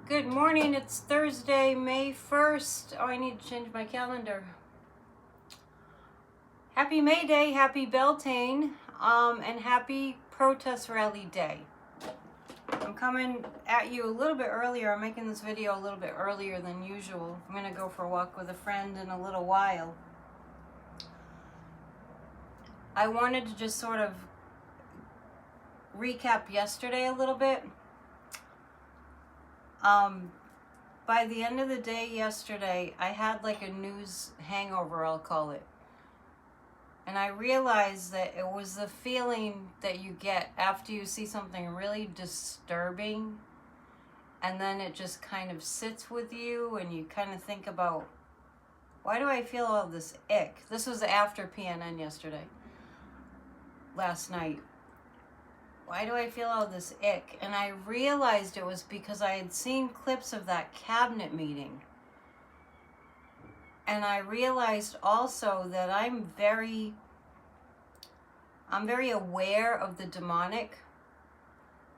Good morning, it's Thursday, May 1st. Oh, I need to change my calendar. Happy May Day, happy Beltane, and happy Protest Rally Day. I'm coming at you a little bit earlier. I'm making this video a little bit earlier than usual. I'm going to go for a walk with a friend in a little while. I wanted to just sort of recap yesterday a little bit. By the end of the day yesterday, I had like a news hangover, I'll call it. And I realized that it was the feeling that you get after you see something really disturbing, and then it just kind of sits with you and you kind of think about, why do I feel all this ick? This was after PNN yesterday, last night. Why do I feel all this ick? And I realized it was because I had seen clips of that cabinet meeting. And I realized also that I'm very aware of the demonic.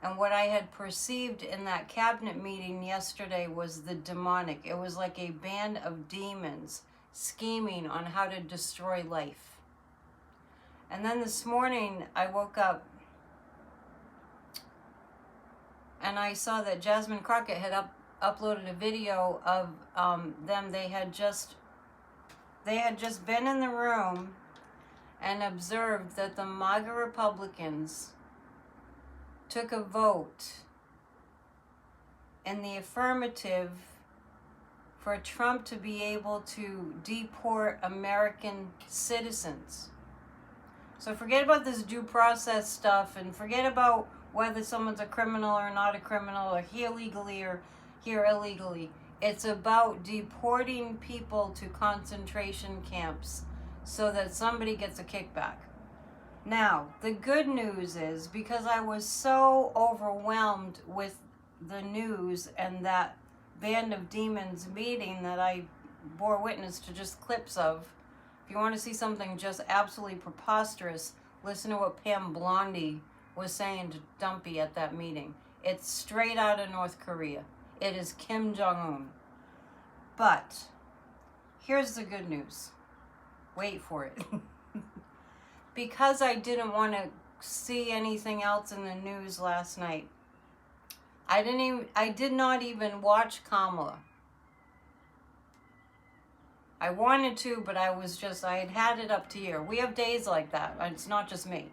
And what I had perceived in that cabinet meeting yesterday was the demonic. It was like a band of demons scheming on how to destroy life. And then this morning I woke up and I saw that Jasmine Crockett had uploaded a video of them. They had just been in the room and observed that the MAGA Republicans took a vote in the affirmative for Trump to be able to deport American citizens. So forget about this due process stuff and forget about whether someone's a criminal or not a criminal, or here legally or here illegally. It's about deporting people to concentration camps so that somebody gets a kickback. Now, the good news is, because I was so overwhelmed with the news and that band of demons meeting that I bore witness to just clips of. If you want to see something just absolutely preposterous, listen to what Pam Blondie was saying to Dumpy at that meeting. It's straight out of North Korea. It is Kim Jong-un. But here's the good news. Wait for it. Because I didn't want to see anything else in the news last night, I did not even watch Kamala. I wanted to, but I had it up to here. We have days like that. It's not just me.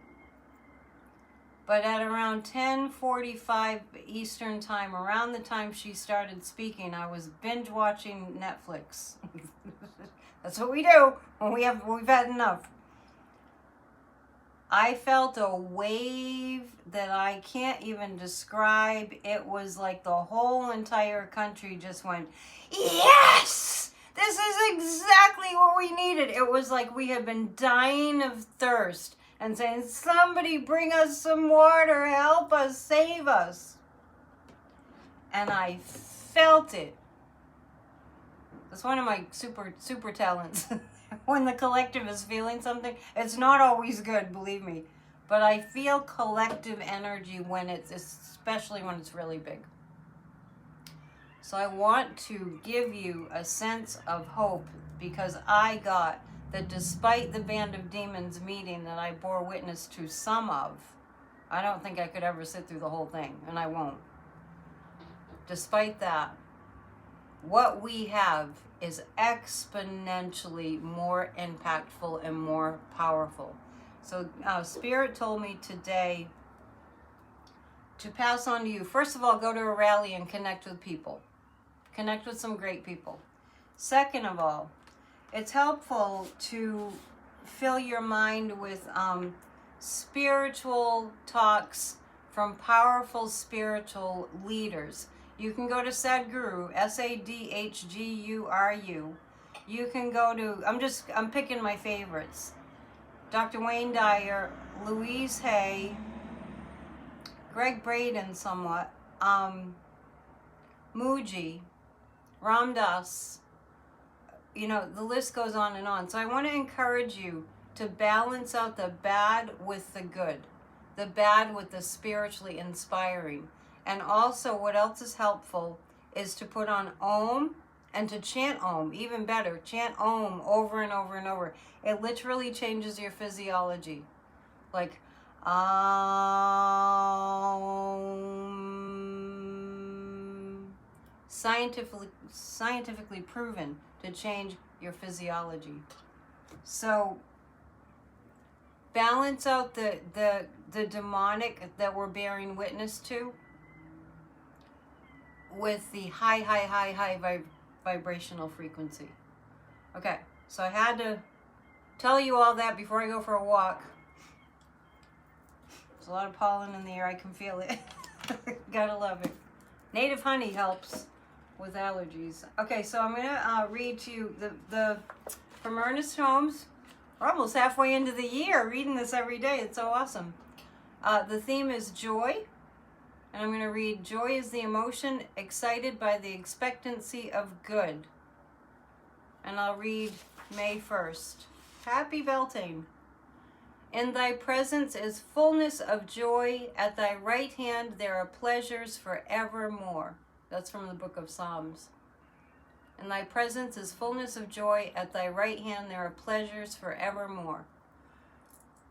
But at around 10:45 Eastern time, around the time she started speaking, I was binge watching Netflix. That's what we do when we've had enough. I felt a wave that I can't even describe. It was like the whole entire country just went, yes! This is exactly what we needed. It was like we had been dying of thirst and saying, somebody bring us some water, help us, save us. And I felt it. That's one of my super talents. When the collective is feeling something, it's not always good, believe me. But I feel collective energy especially when it's really big. So I want to give you a sense of hope, because I got that despite the band of demons meeting that I bore witness to some of, I don't think I could ever sit through the whole thing, and I won't. Despite that, what we have is exponentially more impactful and more powerful. So Spirit told me today to pass on to you. First of all, go to a rally and connect with people. Connect with some great people. Second of all, it's helpful to fill your mind with spiritual talks from powerful spiritual leaders. You can go to Sadhguru, Sadhguru. You can go to, I'm picking my favorites. Dr. Wayne Dyer, Louise Hay, Greg Braden somewhat, Mooji, Ram Dass. You know, the list goes on and on. So I want to encourage you to balance out the bad with the good, the bad with the spiritually inspiring. And also, what else is helpful is to put on Om and to chant Om. Even better, chant Om over and over and over. It literally changes your physiology. Like, scientifically proven to change your physiology. So balance out the demonic that we're bearing witness to with the high vibrational frequency. Okay, so I had to tell you all that before I go for a walk. There's a lot of pollen in the air. I can feel it. Gotta love it. Native honey helps with allergies. Okay, so I'm gonna read to you from Ernest Holmes. We're almost halfway into the year reading this every day. It's so awesome. The theme is joy. And I'm going to read, joy is the emotion excited by the expectancy of good. And I'll read May 1st. Happy Beltane. In thy presence is fullness of joy. At thy right hand there are pleasures forevermore. That's from the book of Psalms. In thy presence is fullness of joy. At thy right hand there are pleasures forevermore.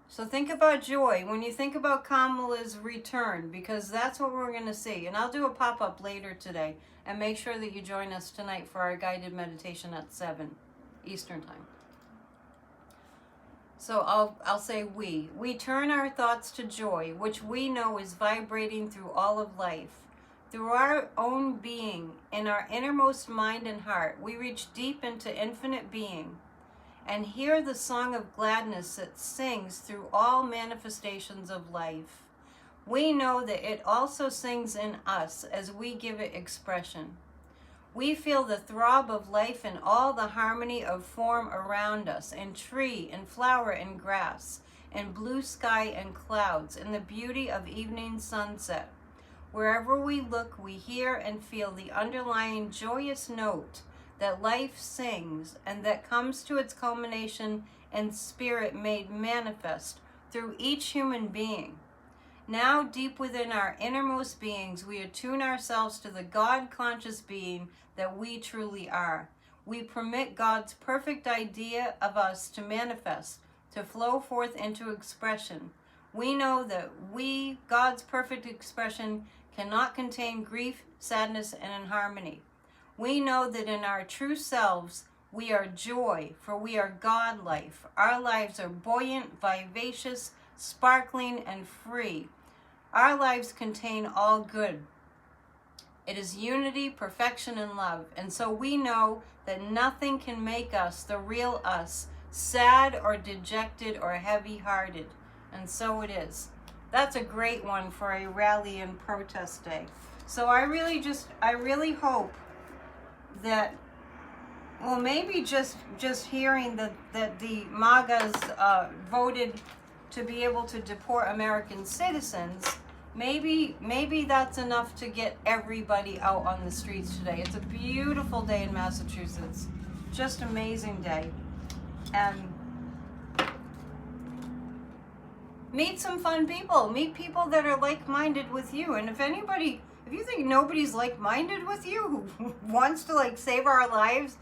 So think about joy when you think about Kamala's return, because that's what we're going to see. And I'll do a pop-up later today. And make sure that you join us tonight for our guided meditation at 7 Eastern Time. So I'll say we. We turn our thoughts to joy, which we know is vibrating through all of life. Through our own being, in our innermost mind and heart, we reach deep into infinite being and hear the song of gladness that sings through all manifestations of life. We know that it also sings in us as we give it expression. We feel the throb of life in all the harmony of form around us, in tree and flower and grass, in blue sky and clouds, in the beauty of evening sunset. Wherever we look, we hear and feel the underlying joyous note that life sings and that comes to its culmination in spirit made manifest through each human being. Now, deep within our innermost beings, we attune ourselves to the God-conscious being that we truly are. We permit God's perfect idea of us to manifest, to flow forth into expression. We know that we, God's perfect expression, cannot contain grief, sadness, and inharmony. We know that in our true selves, we are joy, for we are God life. Our lives are buoyant, vivacious, sparkling, and free. Our lives contain all good. It is unity, perfection, and love. And so we know that nothing can make us, the real us, sad or dejected or heavy-hearted. And so it is. That's a great one for a rally and protest day. So I really hope that, well, maybe just hearing that the MAGAs voted to be able to deport American citizens, maybe that's enough to get everybody out on the streets today. It's a beautiful day in Massachusetts, just amazing day, and meet some fun people. Meet people that are like-minded with you. And if you think nobody's like-minded with you who wants to save our lives,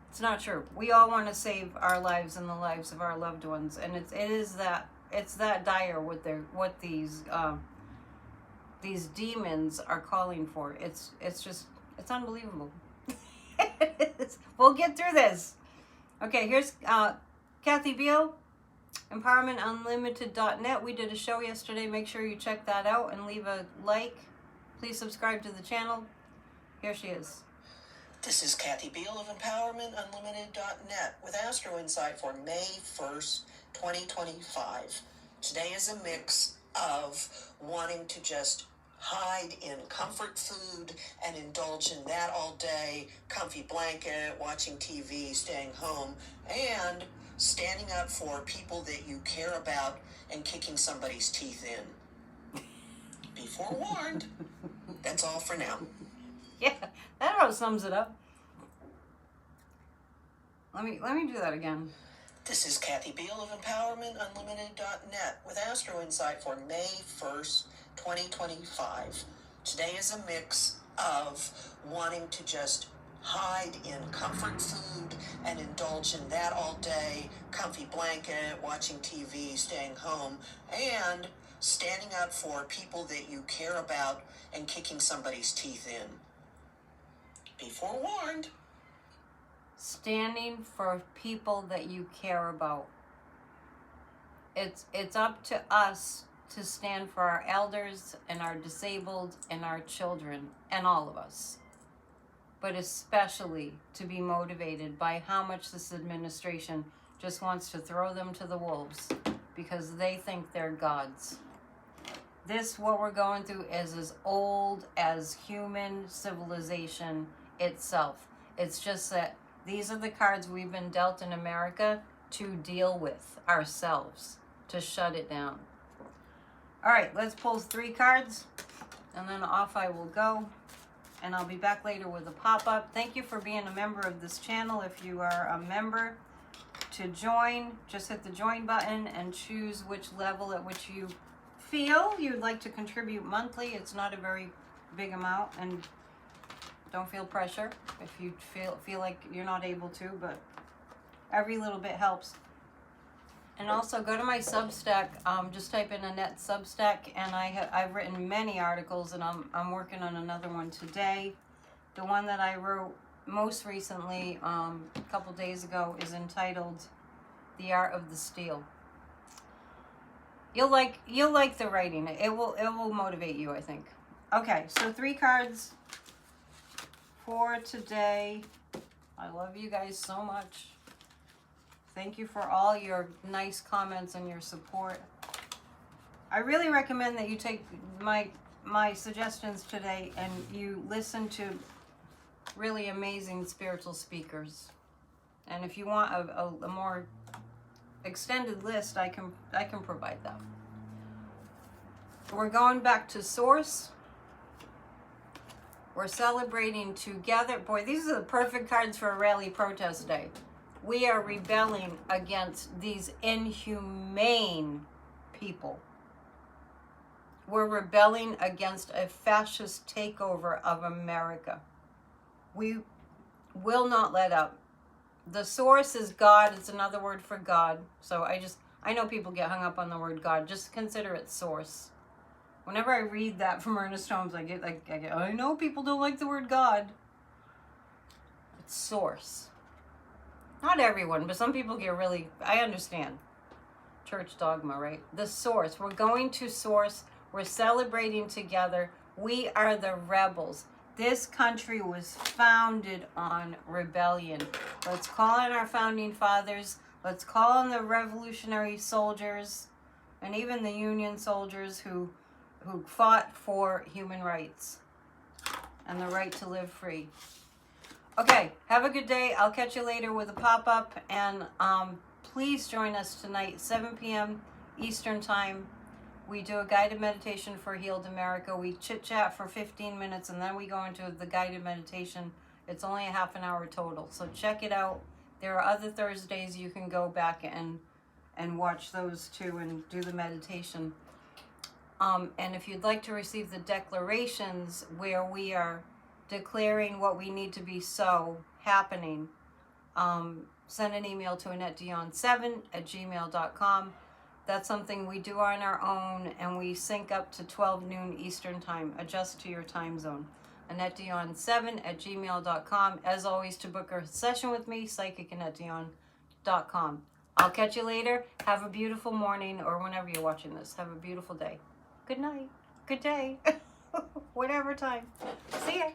it's not true. We all want to save our lives and the lives of our loved ones, and it's that dire what these demons are calling for. It's unbelievable. We'll get through this. Okay, here's Kathy Beal, EmpowermentUnlimited.net. We did a show yesterday. Make sure you check that out and leave a like. Please subscribe to the channel. Here she is. This is Kathy Beal of EmpowermentUnlimited.net with Astro Insight for May 1st, 2025. Today is a mix of wanting to just hide in comfort food and indulge in that all day, comfy blanket, watching TV, staying home, and standing up for people that you care about and kicking somebody's teeth in. Be forewarned. That's all for now. Yeah, that about sums it up. Let me do that again. This is Kathy Beal of EmpowermentUnlimited.net with Astro Insight for May 1st, 2025. Today is a mix of wanting to just hide in comfort food and indulge in that all day, comfy blanket, watching TV, staying home, and standing up for people that you care about and kicking somebody's teeth in. Be forewarned. Standing for people that you care about. It's up to us to stand for our elders and our disabled and our children and all of us. But especially to be motivated by how much this administration just wants to throw them to the wolves because they think they're gods. This, what we're going through, is as old as human civilization itself. It's just that these are the cards we've been dealt in America to deal with ourselves, to shut it down. All right, let's pull 3 cards, and then off I will go. And I'll be back later with a pop-up. Thank you for being a member of this channel. If you are a member, to join, just hit the join button and choose which level at which you feel you'd like to contribute monthly. It's not a very big amount, and don't feel pressure if you feel like you're not able to, but every little bit helps. And also go to my Substack. Just type in Annette Substack, and I've written many articles, and I'm working on another one today. The one that I wrote most recently, a couple days ago, is entitled "The Art of the Steal." You'll like the writing. It will motivate you, I think. Okay, so 3 cards for today. I love you guys so much. Thank you for all your nice comments and your support. I really recommend that you take my suggestions today and you listen to really amazing spiritual speakers. And if you want a more extended list, I can provide that. We're going back to source. We're celebrating together. Boy, these are the perfect cards for a rally protest day. We are rebelling against these inhumane people. We're rebelling against a fascist takeover of America. We will not let up. The source is God. It's another word for God. So I know people get hung up on the word God. Just consider it source. Whenever I read that from Ernest Holmes, I know people don't like the word God. It's source. Not everyone, but some people get really, I understand. Church dogma, right? The source. We're going to source. We're celebrating together. We are the rebels. This country was founded on rebellion. Let's call on our founding fathers. Let's call on the revolutionary soldiers and even the Union soldiers who fought for human rights and the right to live free. Okay, have a good day. I'll catch you later with a pop-up. And please join us tonight, 7 p.m. Eastern Time. We do a guided meditation for Healed America. We chit-chat for 15 minutes, and then we go into the guided meditation. It's only a half an hour total, so check it out. There are other Thursdays you can go back and watch those too and do the meditation. And if you'd like to receive the declarations where we are declaring what we need to be so happening, send an email to AnnetteDion7@gmail.com. That's something we do on our own, and we sync up to 12 noon Eastern Time. Adjust to your time zone. AnnetteDion7@gmail.com. As always, to book a session with me, psychic@AnnetteDion.com. I'll catch you later. Have a beautiful morning, or whenever you're watching this. Have a beautiful day. Good night. Good day. Whatever time. See ya.